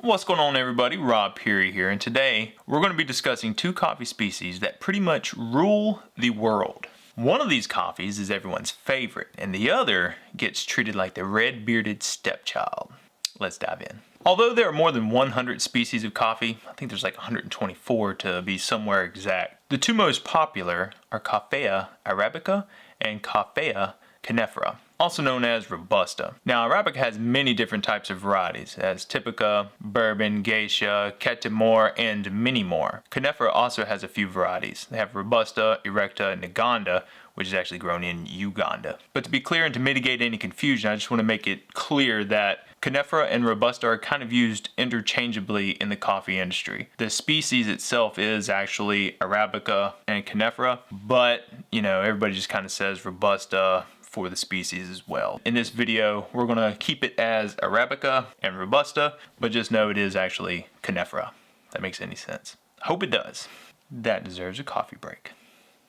What's going on, everybody? Rob Peary here, and today we're going to be discussing two coffee species that pretty much rule the world. One of these coffees is everyone's favorite, and the other gets treated like the red-bearded stepchild. Let's dive in. Although there are more than 100 species of coffee, I think there's like 124 to be somewhere exact, the two most popular are Coffea Arabica and Coffea Canephora, also known as Robusta. Now, Arabica has many different types of varieties, as Typica, Bourbon, Geisha, Catimor, and many more. Canephora also has a few varieties. They have Robusta, Erecta, and Uganda, which is actually grown in Uganda. But to be clear and to mitigate any confusion, I just want to make it clear that Canephora and Robusta are kind of used interchangeably in the coffee industry. The species itself is actually Arabica and Canephora, but everybody just kind of says Robusta for the species as well. In this video, we're gonna keep it as Arabica and Robusta, but just know it is actually Canephora. If that makes any sense. I hope it does. That deserves a coffee break.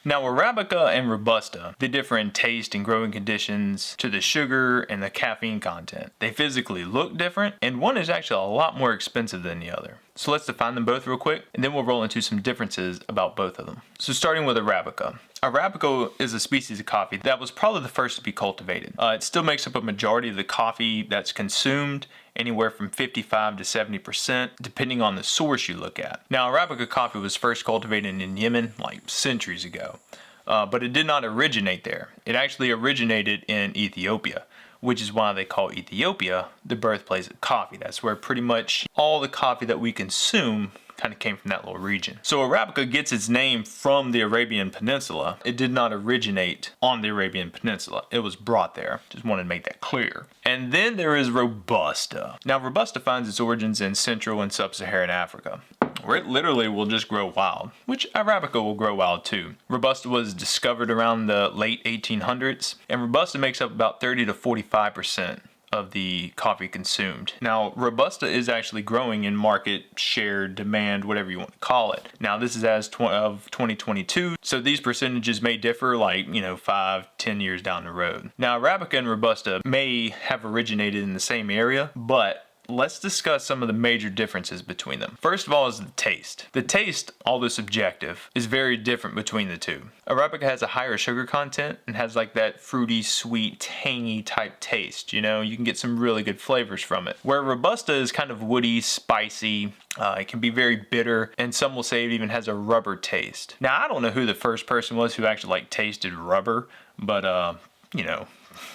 Now, Arabica and Robusta, they differ in taste and growing conditions to the sugar and the caffeine content. They physically look different, and one is actually a lot more expensive than the other. So let's define them both real quick, and then we'll roll into some differences about both of them. So starting with Arabica. Arabica is a species of coffee that was probably the first to be cultivated. It still makes up a majority of the coffee that's consumed, anywhere from 55 to 70%, depending on the source you look at. Now, Arabica coffee was first cultivated in Yemen like centuries ago, but it did not originate there. It actually originated in Ethiopia, which is why they call Ethiopia the birthplace of coffee. That's where pretty much all the coffee that we consume kind of came from that little region. So Arabica gets its name from the Arabian Peninsula. It did not originate on the Arabian Peninsula. It was brought there. Just wanted to make that clear. And then there is Robusta. Now, Robusta finds its origins in Central and Sub-Saharan Africa, where it literally will just grow wild, which Arabica will grow wild too. Robusta was discovered around the late 1800s, and Robusta makes up about 30 to 45% of the coffee consumed. Now, Robusta is actually growing in market share, demand, whatever you want to call it. Now, this is as of 2022, so these percentages may differ like, 5-10 years down the road. Now, Arabica and Robusta may have originated in the same area, but let's discuss some of the major differences between them. First of all is the taste. The taste, although subjective, is very different between the two. Arabica has a higher sugar content and has like that fruity, sweet, tangy type taste. You can get some really good flavors from it. Where Robusta is kind of woody, spicy, it can be very bitter, and some will say it even has a rubber taste. Now, I don't know who the first person was who actually tasted rubber, but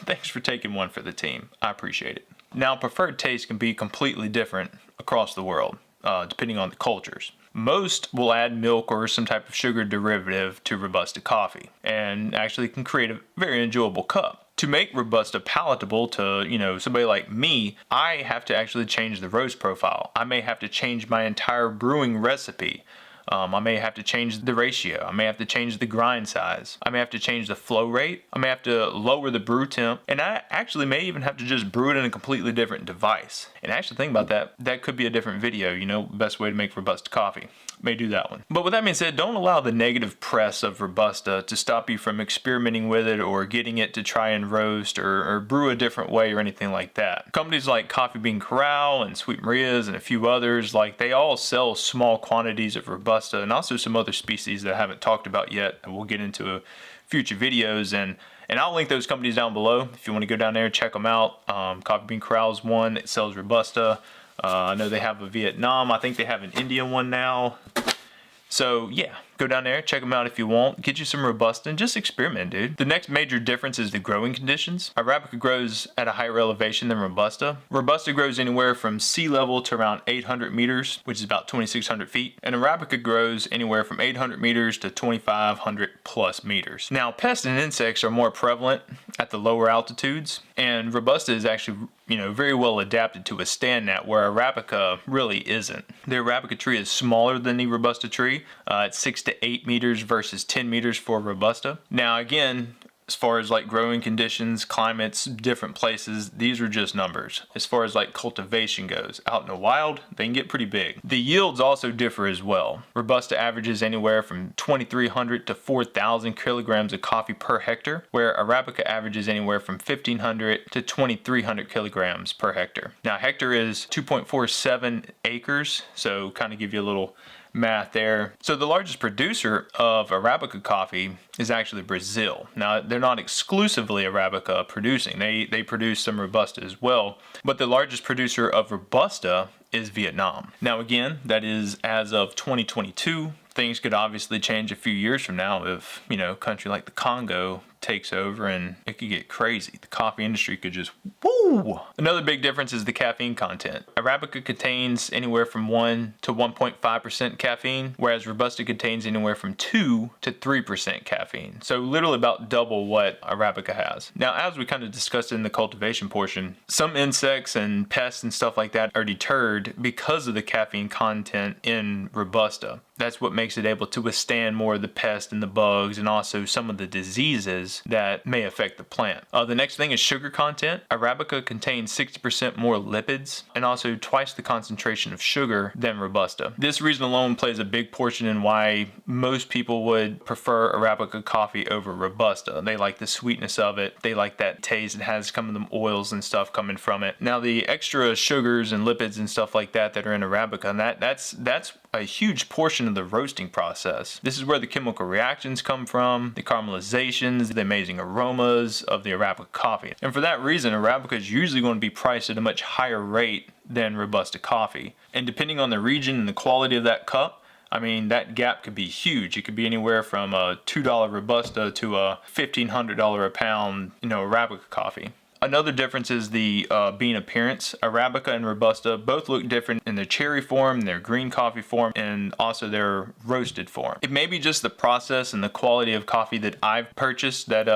thanks for taking one for the team. I appreciate it. Now, preferred taste can be completely different across the world, depending on the cultures. Most will add milk or some type of sugar derivative to Robusta coffee, and actually can create a very enjoyable cup. To make Robusta palatable to, somebody like me, I have to actually change the roast profile. I may have to change my entire brewing recipe. I may have to change the ratio. I may have to change the grind size. I may have to change the flow rate. I may have to lower the brew temp. And I actually may even have to just brew it in a completely different device. And actually think about that. That could be a different video, best way to make Robusta coffee. May do that one. But with that being said, don't allow the negative press of Robusta to stop you from experimenting with it or getting it to try and roast or brew a different way or anything like that. Companies like Coffee Bean Corral and Sweet Maria's and a few others, they all sell small quantities of Robusta and also some other species that I haven't talked about yet, and we'll get into future videos. And I'll link those companies down below if you want to go down there and check them out. Coffee Bean Corral is one that sells Robusta. I know they have a Vietnam. I think they have an Indian one now. So yeah, go down there, check them out if you want. Get you some Robusta and just experiment, dude. The next major difference is the growing conditions. Arabica grows at a higher elevation than Robusta. Robusta grows anywhere from sea level to around 800 meters, which is about 2,600 feet. And Arabica grows anywhere from 800 meters to 2,500 plus meters. Now, pests and insects are more prevalent at the lower altitudes, and Robusta is actually very well adapted to withstand that, where Arabica really isn't. The Arabica tree is smaller than the Robusta tree. It's 6 to 8 meters versus 10 meters for Robusta. Now again, As far as like growing conditions, climates, different places, these are just numbers. As far as like cultivation goes, out in the wild, they can get pretty big. The yields also differ as well. Robusta averages anywhere from 2,300 to 4,000 kilograms of coffee per hectare, where Arabica averages anywhere from 1,500 to 2,300 kilograms per hectare. Now, hectare is 2.47 acres, so kind of give you a little math there. So the largest producer of Arabica coffee is actually Brazil. Now, they're not exclusively Arabica producing. They produce some Robusta as well, but the largest producer of Robusta is Vietnam. Now, again, that is as of 2022. Things could obviously change a few years from now if, you know, a country like the Congo takes over and it could get crazy. The coffee industry could just woo! Another big difference is the caffeine content. Arabica contains anywhere from 1 to 1.5% caffeine, whereas Robusta contains anywhere from 2 to 3% caffeine. So literally about double what Arabica has. Now, as we kind of discussed in the cultivation portion, some insects and pests and stuff like that are deterred because of the caffeine content in Robusta. That's what makes it able to withstand more of the pests and the bugs and also some of the diseases that may affect the plant. The next thing is sugar content. Arabica contains 60% more lipids and also twice the concentration of sugar than Robusta. This reason alone plays a big portion in why most people would prefer Arabica coffee over Robusta. They like the sweetness of it. They like that taste. It has some of them oils and stuff coming from it. Now, the extra sugars and lipids and stuff like that are in Arabica, and that's a huge portion of the roasting process. This is where the chemical reactions come from, the caramelizations, the amazing aromas of the Arabica coffee. And for that reason, Arabica is usually going to be priced at a much higher rate than Robusta coffee. And depending on the region and the quality of that cup, I mean, that gap could be huge. It could be anywhere from a $2 Robusta to a $1,500 a pound, you know, Arabica coffee. Another difference is the bean appearance. Arabica and Robusta both look different in their cherry form, their green coffee form, and also their roasted form. It may be just the process and the quality of coffee that I've purchased that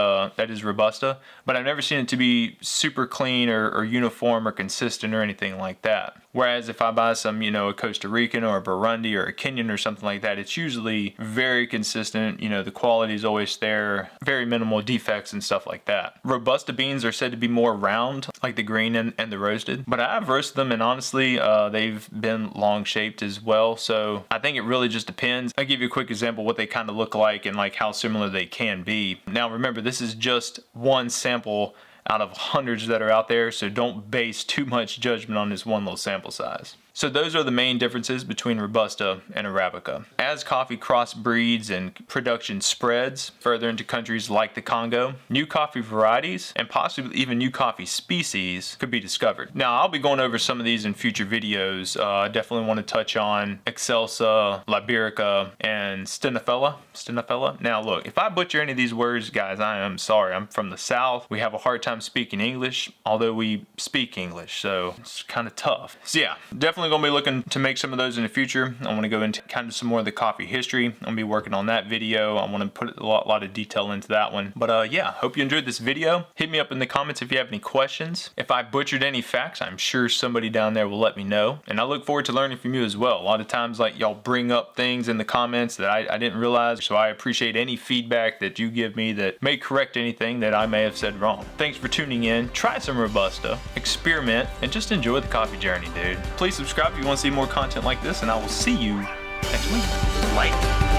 is Robusta, but I've never seen it to be super clean or uniform or consistent or anything like that. Whereas if I buy some, you know, a Costa Rican or a Burundi or a Kenyan or something like that, it's usually very consistent. You know, the quality is always there, very minimal defects and stuff like that. Robusta beans are said to be more round, like the green and the roasted, but I've roasted them and honestly, they've been long shaped as well. So I think it really just depends. I'll give you a quick example of what they kind of look like and like how similar they can be. Now remember, this is just one sample out of hundreds that are out there, so don't base too much judgment on this one little sample size. So those are the main differences between Robusta and Arabica. As coffee crossbreeds and production spreads further into countries like the Congo, new coffee varieties and possibly even new coffee species could be discovered. Now, I'll be going over some of these in future videos. I definitely want to touch on Excelsa, Liberica, and Stenophylla. Now look, if I butcher any of these words, guys, I am sorry. I'm from the South. We have a hard time speaking English, although we speak English, so it's kind of tough. So yeah, definitely going to be looking to make some of those in the future. I want to go into kind of some more of the coffee history. I'm going to be working on that video. I want to put a lot of detail into that one. But yeah, hope you enjoyed this video. Hit me up in the comments if you have any questions. If I butchered any facts, I'm sure somebody down there will let me know. And I look forward to learning from you as well. A lot of times, like, y'all bring up things in the comments that I didn't realize. So I appreciate any feedback that you give me that may correct anything that I may have said wrong. Thanks for tuning in. Try some Robusta, experiment, and just enjoy the coffee journey, dude. Please subscribe if you want to see more content like this, and I will see you next week. Later.